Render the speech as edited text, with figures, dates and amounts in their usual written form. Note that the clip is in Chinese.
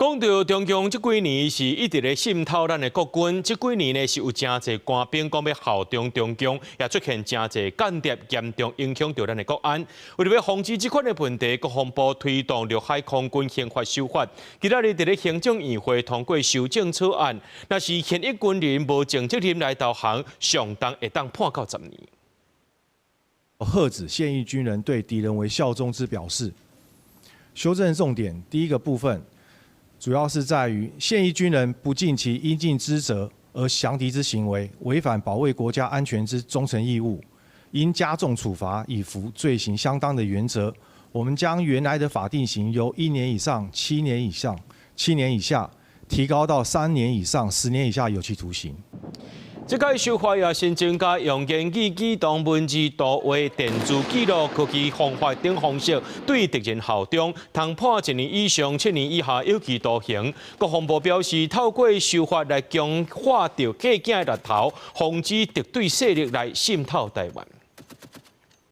讲到中共这几年是一直咧渗透咱的国军，这几年呢是有真侪官兵讲要效忠中共，也出现真侪间谍，严重影响到咱的国安。为了要防止这款的问题，国防部推动陆海空军刑法修法，今仔日伫咧行政院会通过修正草案，若是现役军人无尽责任来投降，上重会当判到10年。贺指现役军人对敌人为效忠之表示。修正重点第一个部分，主要是在于现役军人不尽其应尽之责而降敌之行为，违反保卫国家安全之忠诚义务，应加重处罚以符罪行相当的原则。我们将原来的法定刑由1年以上7年以上7年以下，提高到3年以上10年以下有期徒刑。这届修法也新增加用言语、机动文字、图画、电子记录、科技方法等方式对敌人效忠，通判1年以上7年以下有期徒刑。国防部表示，透过修法来强化着假警的日头，防止敌对势力来渗透台湾。